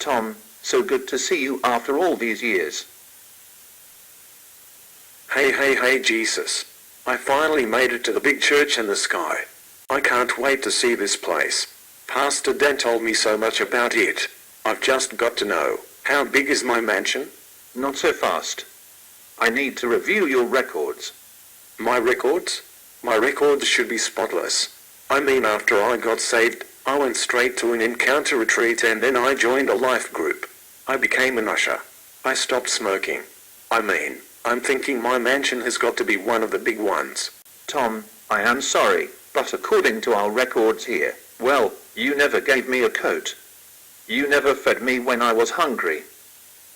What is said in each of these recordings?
Tom, so good to see you after all these years. Hey, Jesus. I finally made it to the big church in the sky. I can't wait to see this place. Pastor Dan told me so much about it. I've just got to know, how big is my mansion? Not so fast. I need to review your records. My records? My records should be spotless. I mean, after I got saved, I went straight to an encounter retreat and then I joined a life group. I became an usher. I stopped smoking. I'm thinking my mansion has got to be one of the big ones. Tom, I am sorry, but according to our records here, well, you never gave me a coat. You never fed me when I was hungry.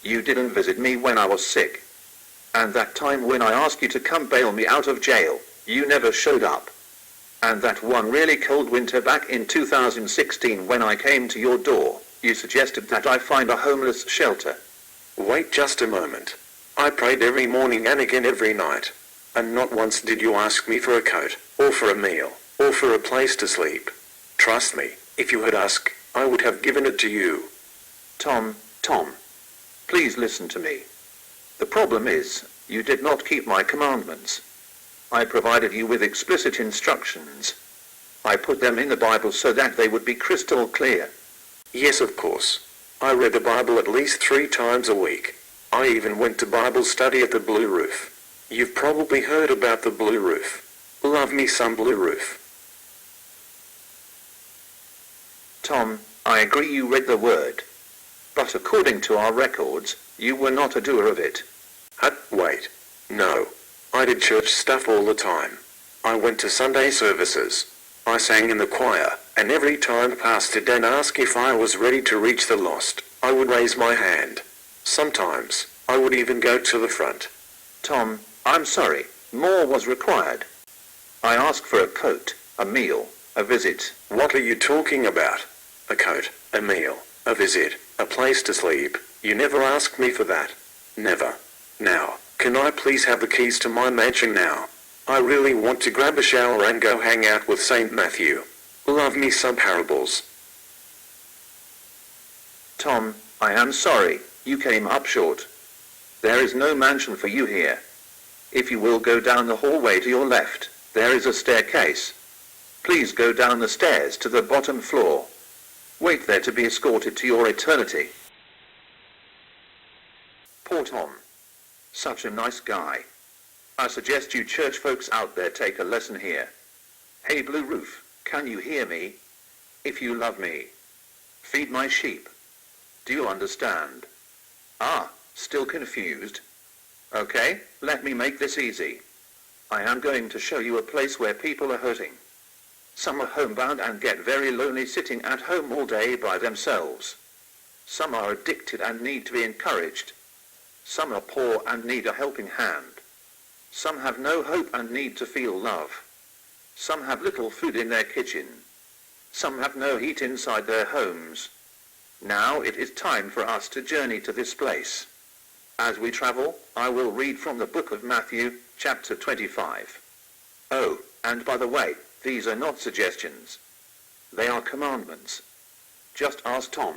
You didn't visit me when I was sick. And that time when I asked you to come bail me out of jail, you never showed up. And that one really cold winter back in 2016 when I came to your door, you suggested that I find a homeless shelter. Wait just a moment. I prayed every morning and again every night. And not once did you ask me for a coat, or for a meal, or for a place to sleep. Trust me, if you had asked, I would have given it to you. Tom, please listen to me. The problem is, you did not keep my commandments. I provided you with explicit instructions. I put them in the Bible so that they would be crystal clear. Yes, of course. I read the Bible at least 3 times a week. I even went to Bible study at the Blue Roof. You've probably heard about the Blue Roof. Love me some Blue Roof. Tom, I agree you read the word. But according to our records, you were not a doer of it. Wait. No. I did church stuff all the time. I went to Sunday services. I sang in the choir, and every time Pastor Dan asked if I was ready to reach the lost, I would raise my hand. Sometimes, I would even go to the front. Tom, I'm sorry. More was required. I asked for a coat, a meal, a visit. What are you talking about? A coat, a meal, a visit, a place to sleep. You never asked me for that. Never. Now, can I please have the keys to my mansion now? I really want to grab a shower and go hang out with St. Matthew. Love me some parables. Tom, I am sorry. You came up short. There is no mansion for you here. If you will go down the hallway to your left, there is a staircase. Please go down the stairs to the bottom floor. Wait there to be escorted to your eternity. Poor Tom. Such a nice guy. I suggest you church folks out there take a lesson here. Hey Blue Roof, can you hear me? If you love me, feed my sheep. Do you understand? Still confused? Okay, let me make this easy. I am going to show you a place where people are hurting. Some are homebound and get very lonely sitting at home all day by themselves. Some are addicted and need to be encouraged. Some are poor and need a helping hand. Some have no hope and need to feel love. Some have little food in their kitchen. Some have no heat inside their homes. Now it is time for us to journey to this place. As we travel, I will read from the book of Matthew, chapter 25. Oh, and by the way, these are not suggestions. They are commandments. Just ask Tom.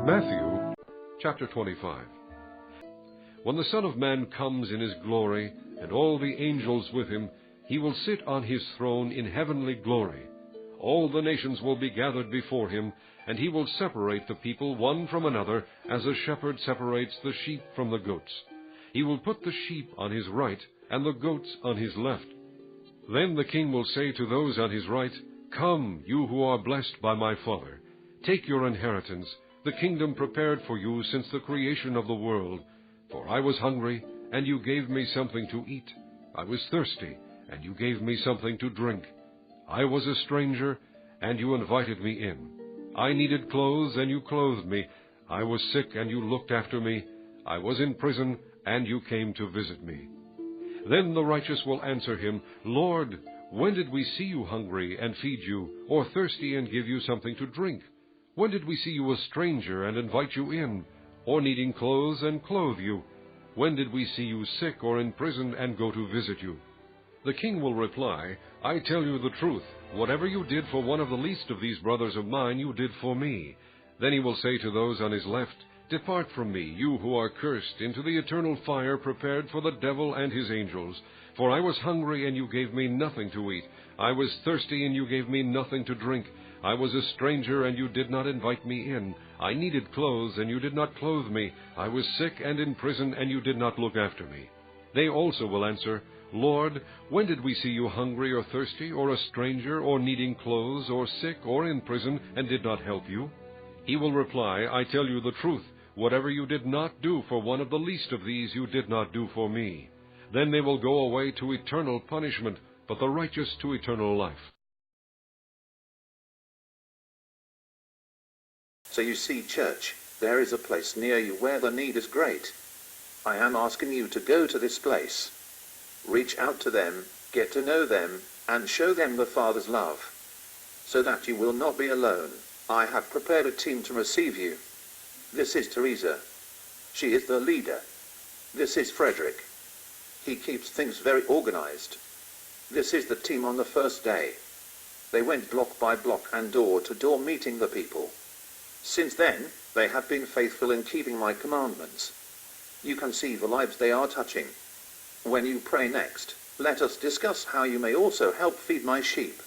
Matthew, chapter 25. When the Son of Man comes in his glory, and all the angels with him, he will sit on his throne in heavenly glory. All the nations will be gathered before him, and he will separate the people one from another, as a shepherd separates the sheep from the goats. He will put the sheep on his right, and the goats on his left. Then the king will say to those on his right, Come, you who are blessed by my Father, take your inheritance, the kingdom prepared for you since the creation of the world. For I was hungry, and you gave me something to eat. I was thirsty, and you gave me something to drink. I was a stranger, and you invited me in. I needed clothes, and you clothed me. I was sick, and you looked after me. I was in prison, and you came to visit me. Then the righteous will answer him, Lord, when did we see you hungry and feed you, or thirsty and give you something to drink? When did we see you a stranger and invite you in, or needing clothes and clothe you? When did we see you sick or in prison and go to visit you? The king will reply, I tell you the truth, whatever you did for one of the least of these brothers of mine, you did for me. Then he will say to those on his left, Depart from me, you who are cursed, into the eternal fire prepared for the devil and his angels. For I was hungry, and you gave me nothing to eat. I was thirsty, and you gave me nothing to drink. I was a stranger, and you did not invite me in. I needed clothes, and you did not clothe me. I was sick and in prison, and you did not look after me. They also will answer, Lord, when did we see you hungry or thirsty, or a stranger, or needing clothes, or sick, or in prison, and did not help you? He will reply, I tell you the truth, whatever you did not do for one of the least of these, you did not do for me. Then they will go away to eternal punishment, but the righteous to eternal life. So you see, church, there is a place near you where the need is great. I am asking you to go to this place. Reach out to them, get to know them, and show them the Father's love, so that you will not be alone. I have prepared a team to receive you. This is Teresa. She is the leader. This is Frederick. He keeps things very organized. This is the team on the first day. They went block by block and door to door meeting the people. Since then, they have been faithful in keeping my commandments. You can see the lives they are touching. When you pray next, let us discuss how you may also help feed my sheep.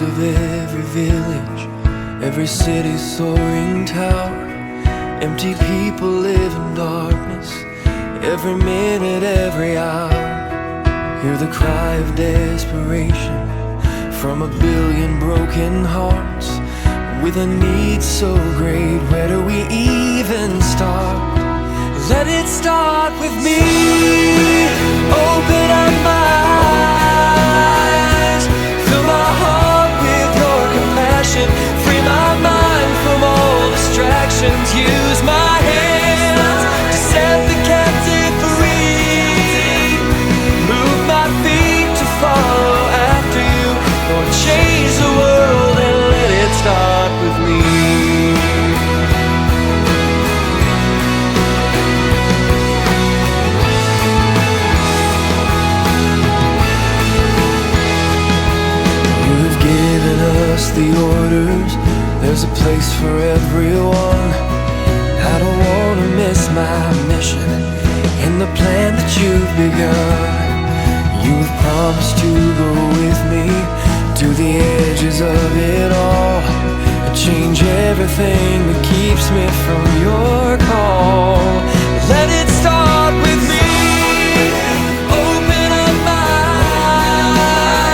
Of every village, every city's soaring tower, empty people live in darkness, every minute, every hour. Hear the cry of desperation from a billion broken hearts, with a need so great, where do we even start? Let it start with me. Open up my eyes, fill my heart, free my mind from all distractions. Use my hands to set the captive free. Move my feet to follow after you. Lord, change the world and let it start with me. You've given us the orders, there's a place for everyone. I don't want to miss my mission in the plan that you've begun. You've promised to go with me to the edges of it all, and change everything that keeps me from your call. Let it start with me. Open up my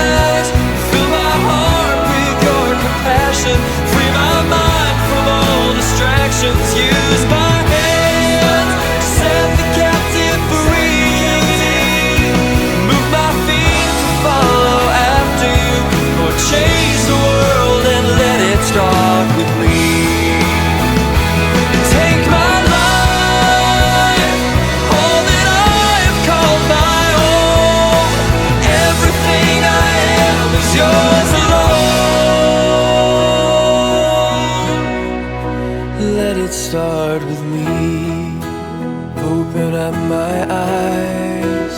eyes, fill my heart with your compassion, free my mind from all distractions. Use my hands to set the captive free. Move my feet to follow after you. Lord, change the world and let it start with me. Take my life, all that I have called my own. Everything I am is yours alone. Let it start with me. Open up my eyes,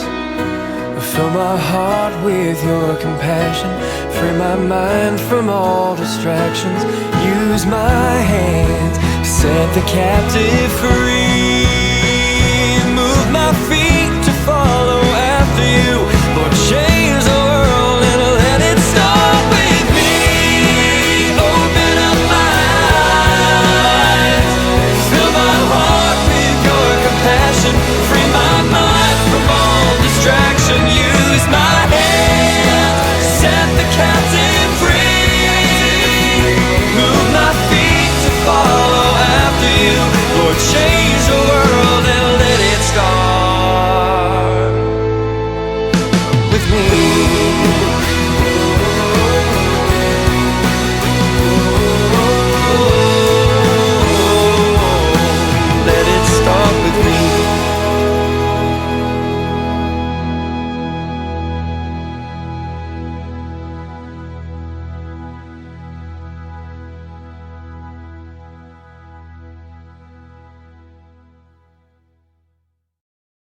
fill my heart with your compassion, free my mind from all distractions. Use my hands to set the captive free. Move my feet to follow after you. Lord, change the world and let it start with me. Open up my eyes, fill my heart with your compassion, free my mind from all distraction. Use my hands after you. Lord, change